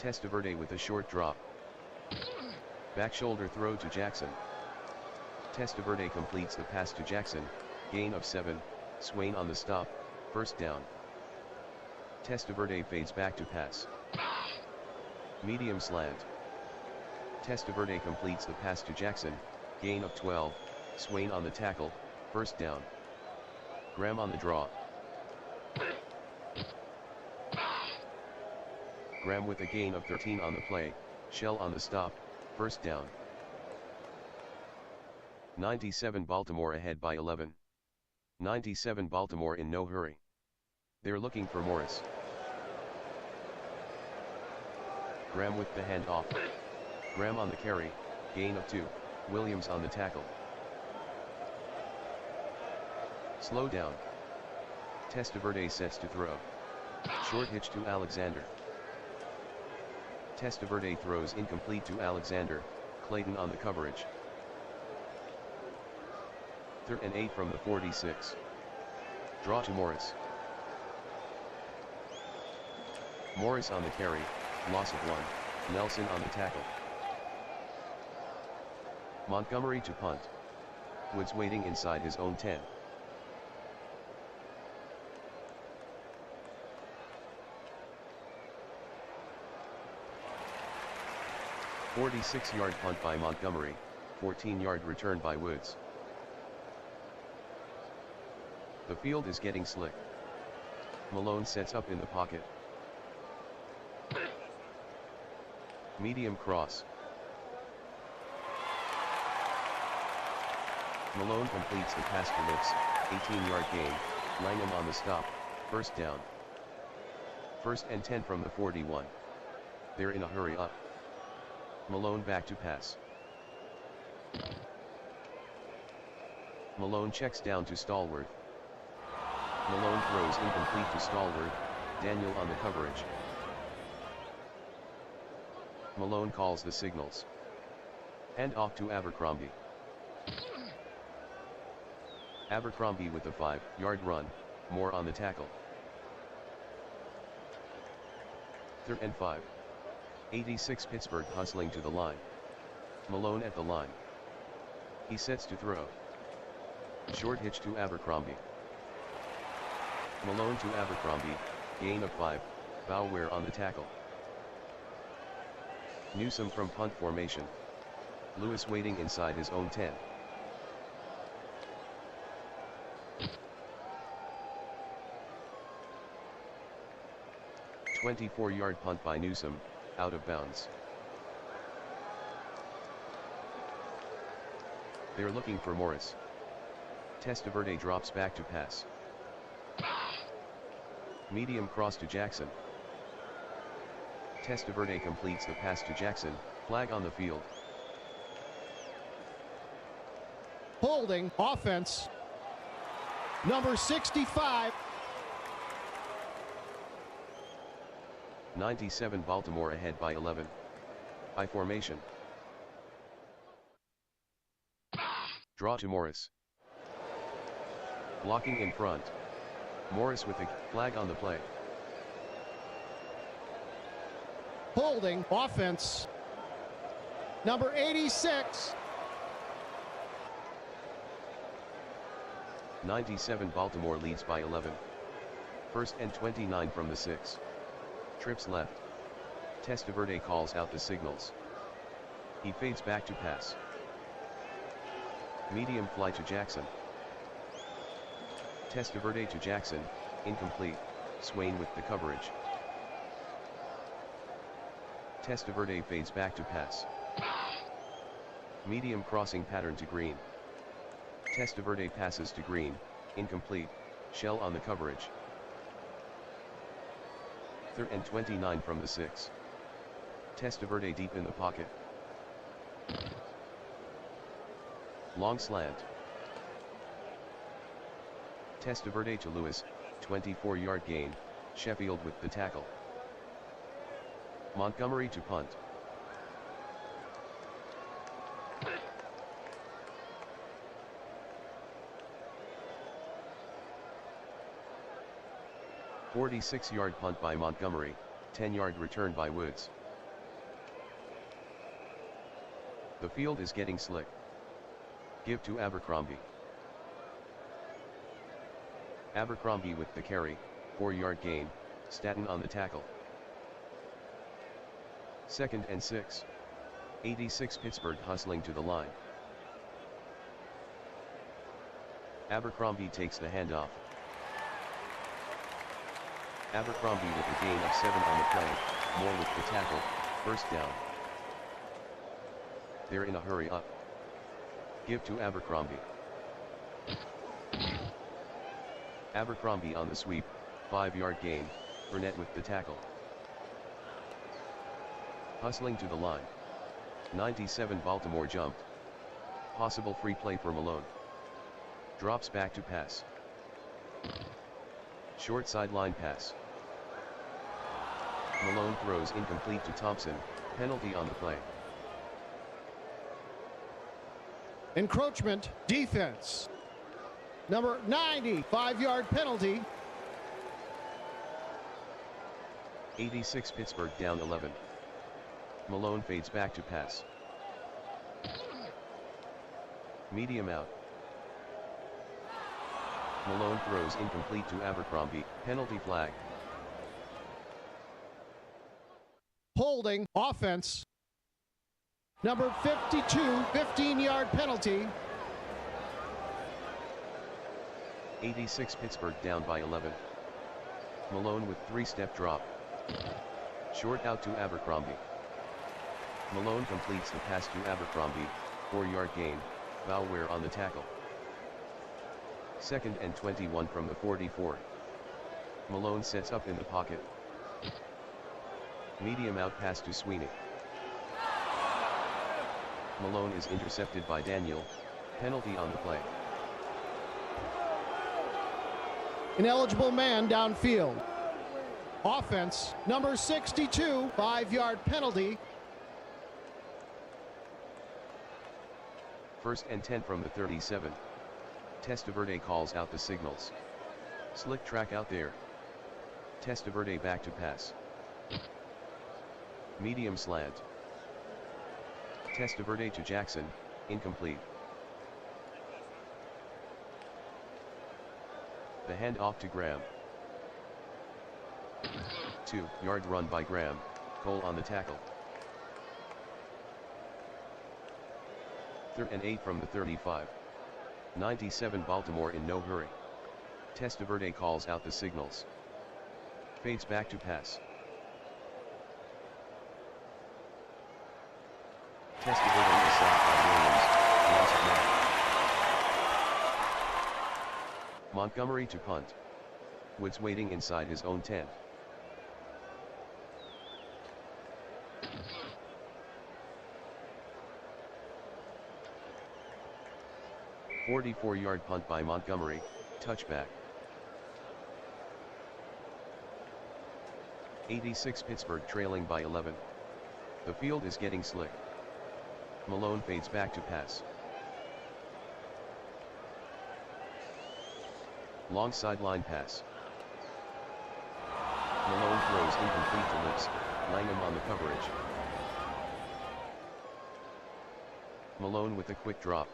Testaverde with a short drop. Back shoulder throw to Jackson. Testaverde completes the pass to Jackson, gain of 7, Swain on the stop, first down. Testaverde fades back to pass. Medium slant. Testaverde completes the pass to Jackson, gain of 12, Swain on the tackle, first down. Graham on the draw. Graham with a gain of 13 on the play, Shell on the stop, first down. 97 Baltimore ahead by 11. 97 Baltimore in no hurry. They're looking for Morris. Graham with the handoff. Graham on the carry, gain of 2, Williams on the tackle. Slow down. Testaverde sets to throw. Short hitch to Alexander. Testaverde throws incomplete to Alexander, Clayton on the coverage. 3rd and 8 from the 46. Draw to Morris. Morris on the carry, loss of 1, Nelson on the tackle. Montgomery to punt. Woods waiting inside his own 10. .46-yard punt by Montgomery, 14-yard return by Woods. The field is getting slick. Malone sets up in the pocket. Medium cross. Malone completes the pass to Lips, 18-yard gain, Langham on the stop, first down. 1st and 10 from the 41. They're in a hurry up. Malone back to pass. Malone checks down to Stallworth. Malone throws incomplete to Stallworth, Daniel on the coverage. Malone calls the signals. Hand off to Abercrombie. Abercrombie with a 5-yard run, Moore on the tackle. 3rd and 5. 86 Pittsburgh hustling to the line. Malone at the line. He sets to throw. Short hitch to Abercrombie. Malone to Abercrombie, gain of 5, Bauer on the tackle. Newsome from punt formation. Lewis waiting inside his own 10. .24-yard punt by Newsome, out of bounds. They're looking for Morris. Testaverde drops back to pass. Medium cross to Jackson. Testaverde completes the pass to Jackson, flag on the field. Holding offense. Number 65. 97 Baltimore ahead by 11. I formation. Draw to Morris. Blocking in front. Morris with a flag on the play. Holding offense. Number 86. 97 Baltimore leads by 11. First and 29 from the 6. Trips left. Testaverde calls out the signals. He fades back to pass. Medium fly to Jackson. Testaverde to Jackson, incomplete. Swain with the coverage. Testaverde fades back to pass. Medium crossing pattern to Green. Testaverde passes to Green, incomplete. Shell on the coverage. 3rd and 29 from the 6. Testaverde deep in the pocket. Long slant. Testaverde to Lewis, 24-yard gain. Sheffield with the tackle. Montgomery to punt. "46-yard punt by Montgomery, 10-yard return by Woods. The field is getting slick. Give to Abercrombie. Abercrombie with the carry, 4-yard gain, Staton on the tackle. 2nd and 6. 86 Pittsburgh hustling to the line. Abercrombie takes the handoff. Abercrombie with a gain of 7 on the play, Moore with the tackle, first down. They're in a hurry up. Give to Abercrombie. Abercrombie on the sweep, 5-yard gain, Burnett with the tackle. Hustling to the line. 97 Baltimore jumped. Possible free play for Malone. Drops back to pass. Short sideline pass. Malone throws incomplete to Thompson, penalty on the play. Encroachment, defense. Number 90, 5-yard penalty. 86 Pittsburgh down 11. Malone fades back to pass. Medium out. Malone throws incomplete to Abercrombie, penalty flag. Holding, offense. Number 52, 15-yard penalty. 86 Pittsburgh down by 11. Malone with 3-step drop. Short out to Abercrombie. Malone completes the pass to Abercrombie, 4-yard gain, Bauer on the tackle. 2nd and 21 from the 44. Malone sets up in the pocket. Medium out pass to Sweeney. Malone is intercepted by Daniel, penalty on the play. Ineligible man downfield. Offense, number 62, 5-yard penalty. 1st and 10 from the 37. Testaverde calls out the signals. Slick track out there. Testaverde back to pass. Medium slant. Testaverde to Jackson, incomplete. The handoff to Graham. 2-yard run by Graham, Cole on the tackle. 3rd and 8 from the 35. 97 Baltimore in no hurry. Testaverde calls out the signals. Fades back to pass. Testaverde is sacked by Williams, loss of 9. Montgomery to punt. Woods waiting inside his own 10. 44-yard punt by Montgomery, touchback. 86 Pittsburgh trailing by 11. The field is getting slick. Malone fades back to pass. Long sideline pass. Malone throws incomplete to Lips, Langham on the coverage. Malone with a quick drop.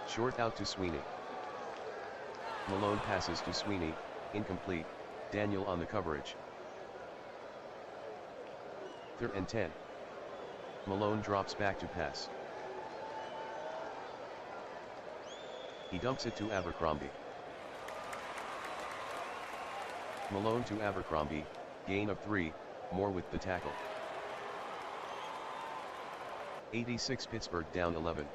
Short out to Sweeney. Malone passes to Sweeney, incomplete, Daniel on the coverage. 3rd and 10. Malone drops back to pass. He dumps it to Abercrombie. Malone to Abercrombie, gain of 3, Moore with the tackle. 86 Pittsburgh down 11.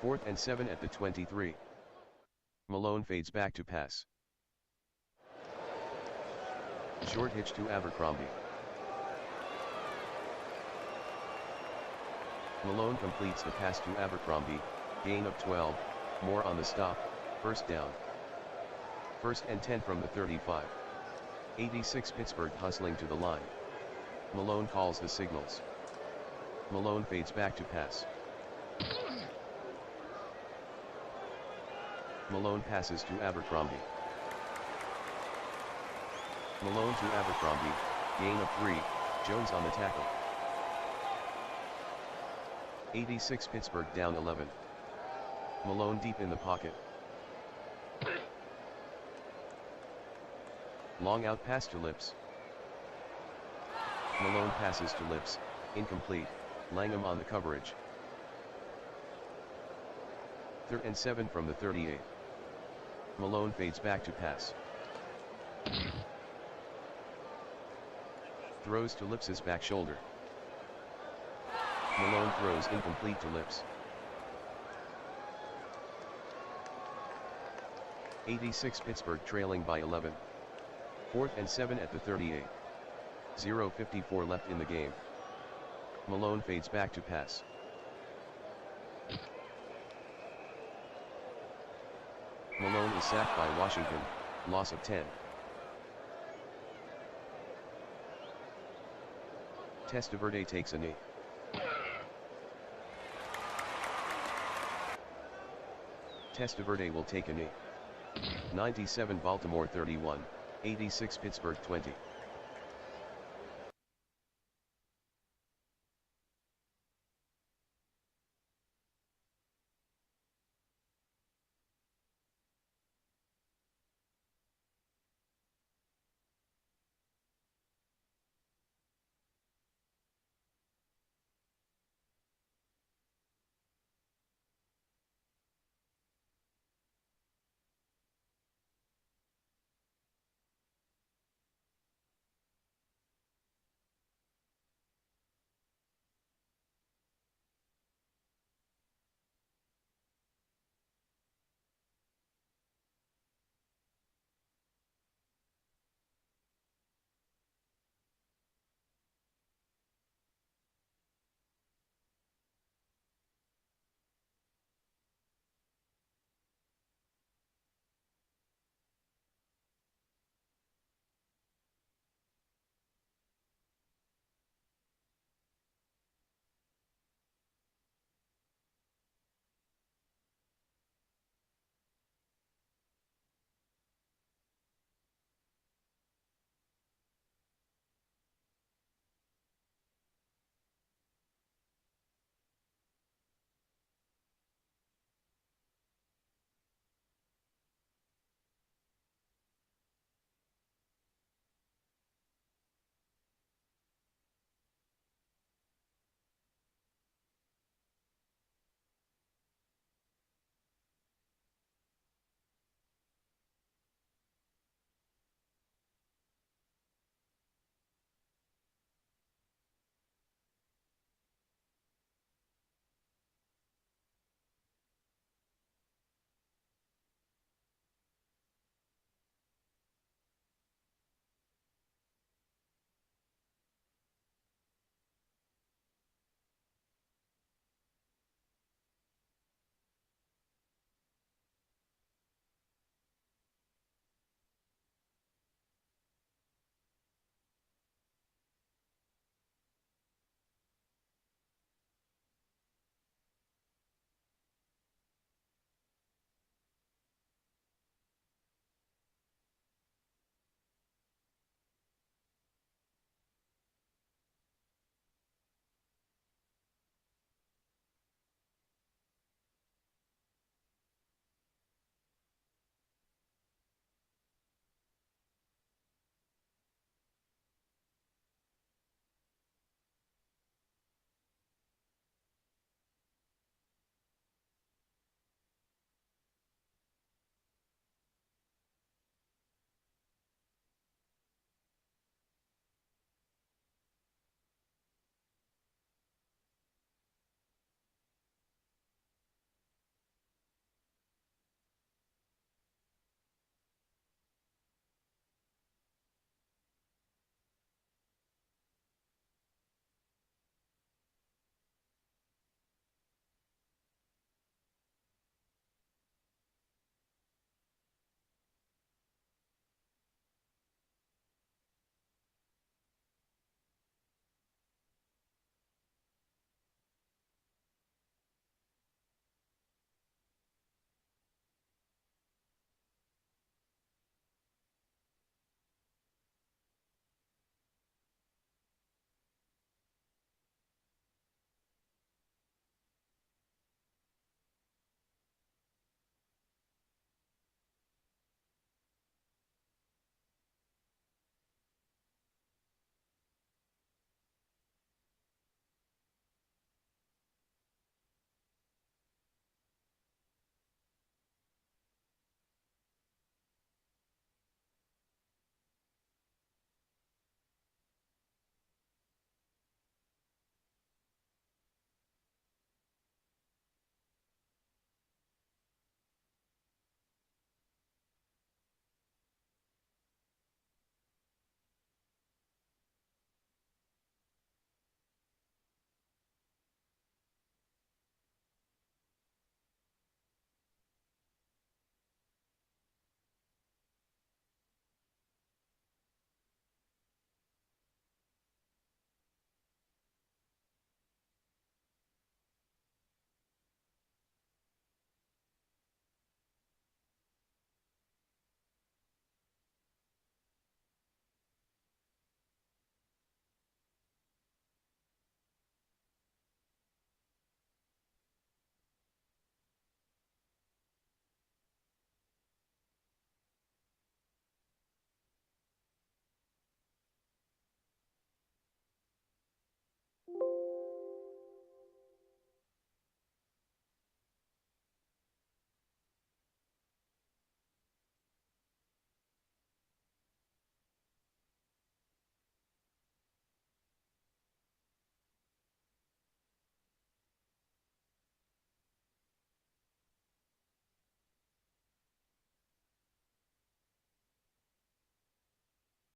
4th and 7 at the 23. Malone fades back to pass. Short hitch to Abercrombie. Malone completes the pass to Abercrombie, gain of 12, Moore on the stop, 1st down. 1st and 10 from the 35. 86 Pittsburgh hustling to the line. Malone calls the signals. Malone fades back to pass. Malone passes to Abercrombie. Malone to Abercrombie, gain of 3, Jones on the tackle. 86 Pittsburgh down 11. Malone deep in the pocket. Long out pass to Lips. Malone passes to Lips, incomplete, Langham on the coverage. 3rd and 7 from the 38. Malone fades back to pass. Throws to Lips's back shoulder. Malone throws incomplete to Lips. 86 Pittsburgh trailing by 11. 4th and 7 at the 38. 0:54 left in the game. Malone fades back to pass. Malone is sacked by Washington, loss of 10. Testaverde takes a knee. Testaverde will take a knee. 97 Baltimore 31, 86 Pittsburgh 20.